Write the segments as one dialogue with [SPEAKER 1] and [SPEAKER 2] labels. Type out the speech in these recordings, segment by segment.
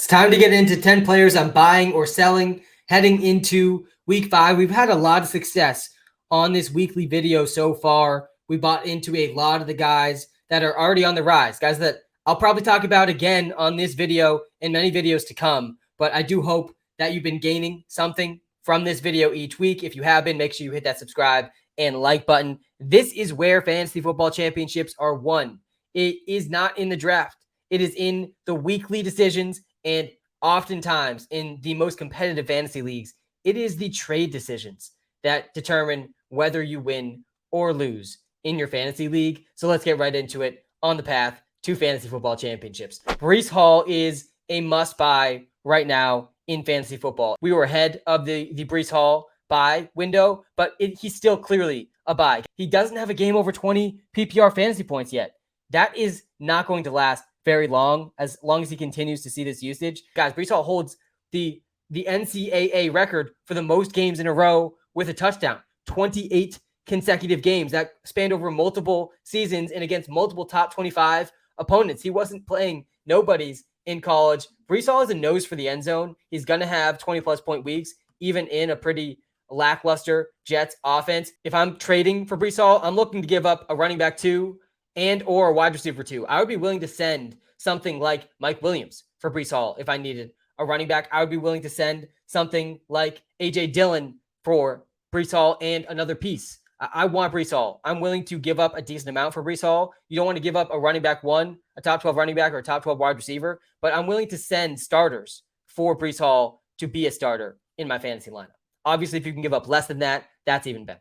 [SPEAKER 1] time to get into 10 players I'm buying or selling heading into week 5. We've had a lot of success on this weekly video so far. We bought into a lot of the guys that are already on the rise, guys that I'll probably talk about again on this video and many videos to come. But I do hope that you've been gaining something from this video each week. If you have been, make sure you hit that subscribe and like button. This is where fantasy football championships are won. It is not in the draft. It is in the weekly decisions, and oftentimes in the most competitive fantasy leagues, it is the trade decisions that determine whether you win or lose in your fantasy league. So let's get right into it on the path to fantasy football championships. Rhys Hall is a must-buy right now in fantasy football. We were ahead of the Rhys Hall buy window, but he's still clearly a buy. He doesn't have a game over 20 PPR fantasy points yet. That is not going to last very long as he continues to see this usage. Guys, Rhys Hall holds the NCAA record for the most games in a row with a touchdown. 28 consecutive games that spanned over multiple seasons and against multiple top 25 opponents. He wasn't playing nobodies in college. Rhys Hall has a nose for the end zone. He's going to have 20-plus point weeks, even in a pretty lackluster Jets offense. If I'm trading for Rhys Hall, I'm looking to give up a running back 2 and or a wide receiver 2. I would be willing to send something like Mike Williams for Rhys Hall if I needed a running back. I would be willing to send something like A.J. Dillon for Rhys Hall and another piece. I want Rhys Hall. I'm willing to give up a decent amount for Rhys Hall. You don't want to give up a running back 1, a top 12 running back, or a top 12 wide receiver, but I'm willing to send starters for Rhys Hall to be a starter in my fantasy lineup. Obviously, if you can give up less than that, that's even better.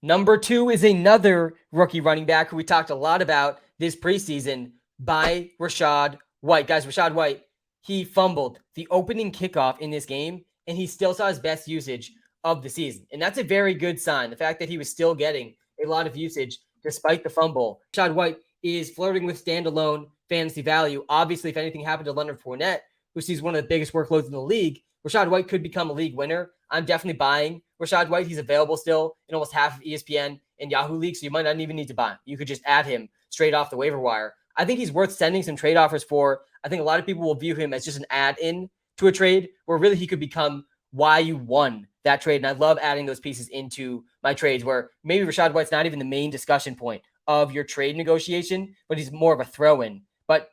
[SPEAKER 1] Number 2 is another rookie running back who we talked a lot about this preseason, by Rashad White. Guys, Rashad White, he fumbled the opening kickoff in this game, and he still saw his best usage of the season. And that's a very good sign. The fact that he was still getting a lot of usage despite the fumble. Rashad White is flirting with standalone fantasy value. Obviously, if anything happened to Leonard Fournette, who sees one of the biggest workloads in the league, Rashad White could become a league winner. I'm definitely buying Rashad White. He's available still in almost half of ESPN and Yahoo leagues, so you might not even need to buy him. You could just add him straight off the waiver wire. I think he's worth sending some trade offers for. I think a lot of people will view him as just an add-in to a trade where really he could become why you won that trade. And I love adding those pieces into my trades where maybe Rashad White's not even the main discussion point of your trade negotiation, but he's more of a throw-in. But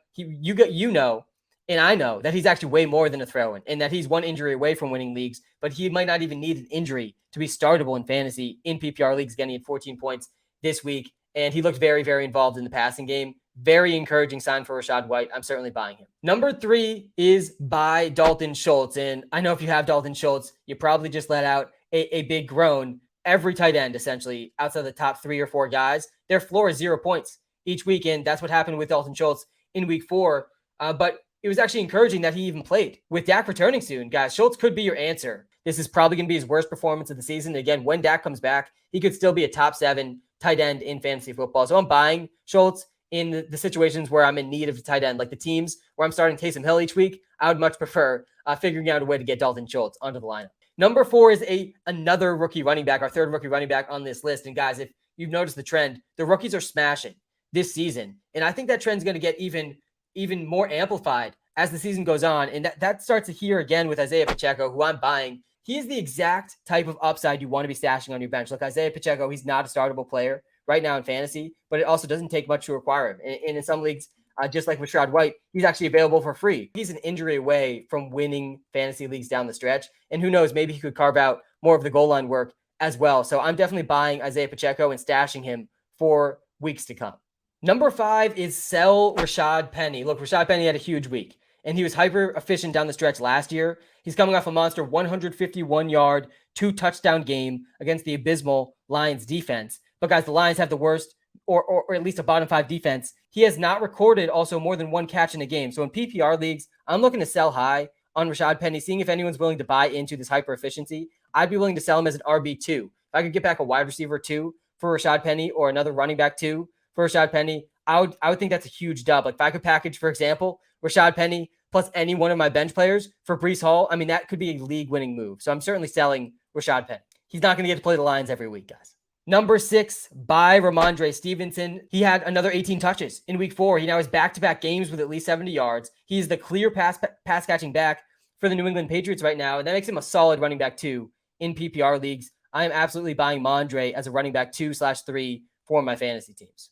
[SPEAKER 1] and I know that he's actually way more than a throw-in and that he's one injury away from winning leagues, but he might not even need an injury to be startable in fantasy in PPR leagues, getting at 14 points this week. And he looked very, very involved in the passing game. Very encouraging sign for Rashad White. I'm certainly buying him. Number 3 is by Dalton Schultz. And I know if you have Dalton Schultz, you probably just let out a big groan. Every tight end, essentially, outside the top 3 or 4 guys, their floor is 0 points each week. And that's what happened with Dalton Schultz in week 4. But it was actually encouraging that he even played. With Dak returning soon, guys, Schultz could be your answer. This is probably going to be his worst performance of the season. Again, when Dak comes back, he could still be a top 7 tight end in fantasy football. So I'm buying Schultz in the situations where I'm in need of a tight end, like the teams where I'm starting Taysom Hill each week. I would much prefer figuring out a way to get Dalton Schultz onto the lineup. Number 4 is another rookie running back, our third rookie running back on this list. And guys, if you've noticed the trend, the rookies are smashing this season. And I think that trend's going to get even more amplified as the season goes on. And that starts here again with Isaiah Pacheco, who I'm buying. He is the exact type of upside you want to be stashing on your bench. Look, Isaiah Pacheco, he's not a startable player right now in fantasy, but it also doesn't take much to acquire him. And in some leagues, just like Rashad White, he's actually available for free. He's an injury away from winning fantasy leagues down the stretch. And who knows, maybe he could carve out more of the goal line work as well. So I'm definitely buying Isaiah Pacheco and stashing him for weeks to come. Number 5 is sell Rashad Penny. Look, Rashad Penny had a huge week, and he was hyper efficient down the stretch last year. He's coming off a monster 151-yard, 2-touchdown game against the abysmal Lions defense. But guys, the Lions have the worst, or at least a bottom 5 defense. He has not recorded also more than 1 catch in a game. So in PPR leagues, I'm looking to sell high on Rashad Penny, seeing if anyone's willing to buy into this hyper efficiency. I'd be willing to sell him as an RB2. If I could get back a wide receiver 2 for Rashad Penny or another running back 2 for Rashad Penny, I would think that's a huge dub. Like if I could package, for example, Rashad Penny plus any one of my bench players for Rhys Hall, I mean, that could be a league-winning move. So I'm certainly selling Rashad Penny. He's not going to get to play the Lions every week, guys. Number 6, by Ramondre Stevenson. He had another 18 touches in week 4. He now has back-to-back games with at least 70 yards. He's the clear pass catching back for the New England Patriots right now, and that makes him a solid running back 2 in PPR leagues. I am absolutely buying Mondre as a running back 2/3 for my fantasy teams.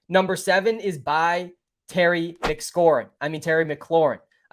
[SPEAKER 1] Number 7 is by Terry McLaurin.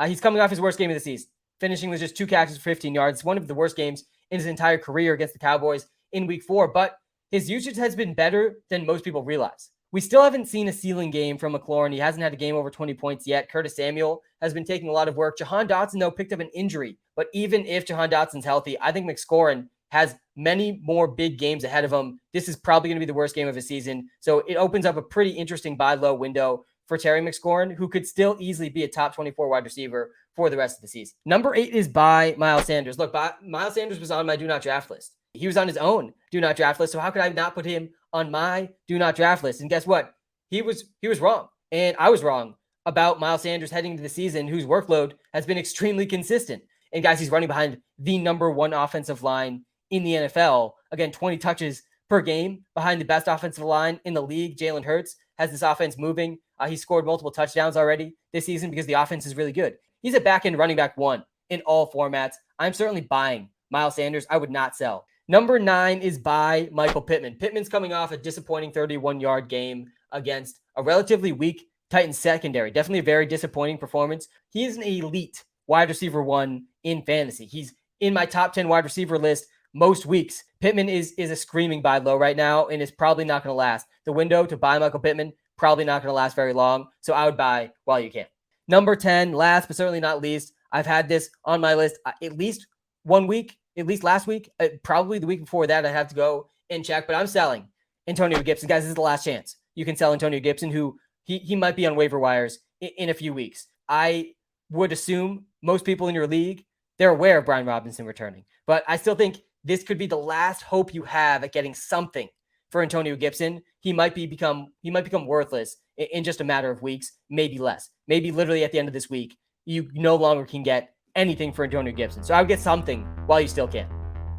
[SPEAKER 1] He's coming off his worst game of the season, finishing with just 2 catches for 15 yards. It's one of the worst games in his entire career against the Cowboys in week 4, but his usage has been better than most people realize. We still haven't seen a ceiling game from McLaurin. He hasn't had a game over 20 points yet. Curtis Samuel has been taking a lot of work. Jahan Dotson, though, picked up an injury. But even if Jahan Dotson's healthy, I think McLaurin has many more big games ahead of him. This is probably going to be the worst game of his season. So it opens up a pretty interesting buy low window for Terry McLaurin, who could still easily be a top 24 wide receiver for the rest of the season. Number 8 is by Miles Sanders. Look, Miles Sanders was on my do not draft list. He was on his own do not draft list. So how could I not put him on my do not draft list? And guess what? He was wrong. And I was wrong about Miles Sanders heading into the season, whose workload has been extremely consistent. And guys, he's running behind the number 1 offensive line in the NFL. Again, 20 touches per game behind the best offensive line in the league. Jalen Hurts has this offense moving. He scored multiple touchdowns already this season because the offense is really good. He's a back-end running back 1 in all formats. I'm certainly buying Miles Sanders. I would not sell. Number 9 is by Michael Pittman. Pittman's coming off a disappointing 31-yard game against a relatively weak Titans secondary. Definitely a very disappointing performance. He is an elite wide receiver 1 in fantasy. He's in my top 10 wide receiver list most weeks. Pittman is a screaming buy low right now, and it's probably not going to last. The window to buy Michael Pittman, probably not going to last very long. So I would buy while you can. Number 10, last but certainly not least, I've had this on my list at least 1 week. At least last week, probably the week before that, I have to go and check, but I'm selling Antonio Gibson. Guys, this is the last chance. You can sell Antonio Gibson, who he might be on waiver wires in a few weeks. I would assume most people in your league, they're aware of Brian Robinson returning, but I still think this could be the last hope you have at getting something for Antonio Gibson. He might become worthless in just a matter of weeks, maybe less. Maybe literally at the end of this week, you no longer can get anything for Antonio Gibson. So I would get something while you still can.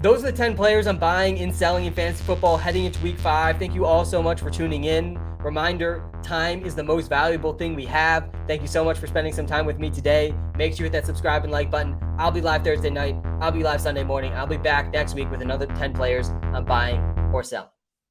[SPEAKER 1] Those are the 10 players I'm buying and selling in fantasy football heading into week 5. Thank you all so much for tuning in. Reminder, time is the most valuable thing we have. Thank you so much for spending some time with me today. Make sure you hit that subscribe and like button. I'll be live Thursday night. I'll be live Sunday morning. I'll be back next week with another 10 players I'm buying or selling.